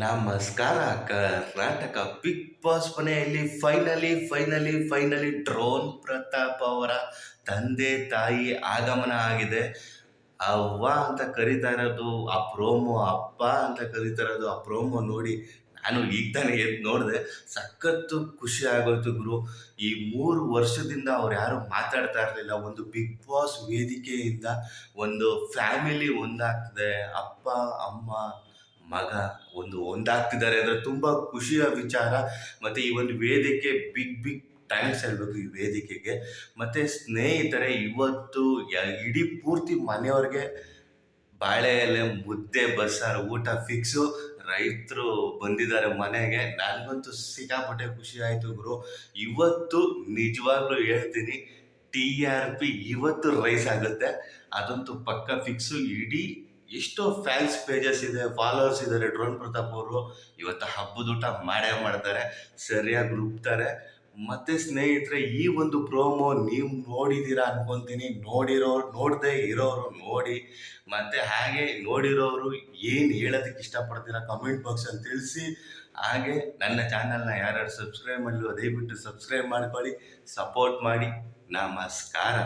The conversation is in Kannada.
ನಮಸ್ಕಾರ. ಕರ್ನಾಟಕ ಬಿಗ್ ಬಾಸ್ ಮನೆಯಲ್ಲಿ ಫೈನಲಿ ಡ್ರೋನ್ ಪ್ರತಾಪ್ ಅವರ ತಂದೆ ತಾಯಿ ಆಗಮನ ಆಗಿದೆ. ಅವ್ವ ಅಂತ ಕರಿತಾ ಇರೋದು ಆ ಪ್ರೋಮೋ, ಅಪ್ಪ ಅಂತ ಕರಿತಾ ಇರೋದು ಆ ಪ್ರೋಮೋ ನೋಡಿ ನಾನು ಈಗ ತಾನೇ ಎದ್ದು ನೋಡಿದೆ. ಸಖತ್ತು ಖುಷಿ ಆಗೋಯ್ತು ಗುರು. ಈ 3 ವರ್ಷದಿಂದ ಅವ್ರು ಯಾರು ಮಾತಾಡ್ತಾ ಇರಲಿಲ್ಲ. ಒಂದು ಬಿಗ್ ಬಾಸ್ ವೇದಿಕೆಯಿಂದ ಒಂದು ಫ್ಯಾಮಿಲಿ ಒಂದಾಗ್ತದೆ. ಅಪ್ಪ ಅಮ್ಮ ಮಗ ಒಂದಾಗ್ತಿದ್ದಾರೆ ಅಂದರೆ ತುಂಬ ಖುಷಿಯ ವಿಚಾರ. ಮತ್ತು ಈ ಒಂದು ವೇದಿಕೆ ಬಿಗ್ ಥ್ಯಾಂಕ್ಸ್ ಹೇಳ್ಬೇಕು ಈ ವೇದಿಕೆಗೆ. ಮತ್ತು ಸ್ನೇಹಿತರೆ, ಇವತ್ತು ಇಡೀ ಪೂರ್ತಿ ಮನೆಯವ್ರಿಗೆ ಬಾಳೆ ಎಲೆ, ಮುದ್ದೆ, ಬಸ್ಸಾರು ಊಟ ಫಿಕ್ಸು. ರೈತರು ಬಂದಿದ್ದಾರೆ ಮನೆಗೆ. ನನಗಂತೂ ಸಿಕ್ಕಾಪಟ್ಟೆ ಖುಷಿ ಆಯಿತು ಗುರು. ಇವತ್ತು ನಿಜವಾಗ್ಲೂ ಹೇಳ್ತೀನಿ, TRP ಇವತ್ತು ರೈಸ್ ಆಗುತ್ತೆ, ಅದಂತೂ ಪಕ್ಕ ಫಿಕ್ಸು. ಇಡೀ ಎಷ್ಟೋ ಫ್ಯಾನ್ಸ್ ಪೇಜಸ್ ಇದೆ, ಫಾಲೋವರ್ಸ್ ಇದ್ದಾರೆ. ಡ್ರೋನ್ ಪ್ರತಾಪ್ ಅವರು ಇವತ್ತು ಹಬ್ಬದ ಊಟ ಮಾಡೇ ಮಾಡ್ತಾರೆ, ಸರಿಯಾಗಿ ರುಬ್ತಾರೆ. ಮತ್ತೆ ಸ್ನೇಹಿತರೆ, ಈ ಒಂದು ಪ್ರೋಮೋ ನೀವು ನೋಡಿದ್ದೀರಾ ಅನ್ಕೊಂತೀನಿ. ನೋಡದೇ ಇರೋರು ನೋಡಿ, ಮತ್ತೆ ಹಾಗೆ ನೋಡಿರೋರು ಏನು ಹೇಳೋದಕ್ಕೆ ಇಷ್ಟಪಡ್ತೀರಾ ಕಮೆಂಟ್ ಬಾಕ್ಸಲ್ಲಿ ತಿಳಿಸಿ. ಹಾಗೆ ನನ್ನ ಚಾನಲ್ನ ಯಾರ್ಯಾರು ಸಬ್ಸ್ಕ್ರೈಬ್ ಮಾಡಲು ದಯವಿಟ್ಟು ಸಬ್ಸ್ಕ್ರೈಬ್ ಮಾಡ್ಕೊಳ್ಳಿ, ಸಪೋರ್ಟ್ ಮಾಡಿ. ನಮಸ್ಕಾರ.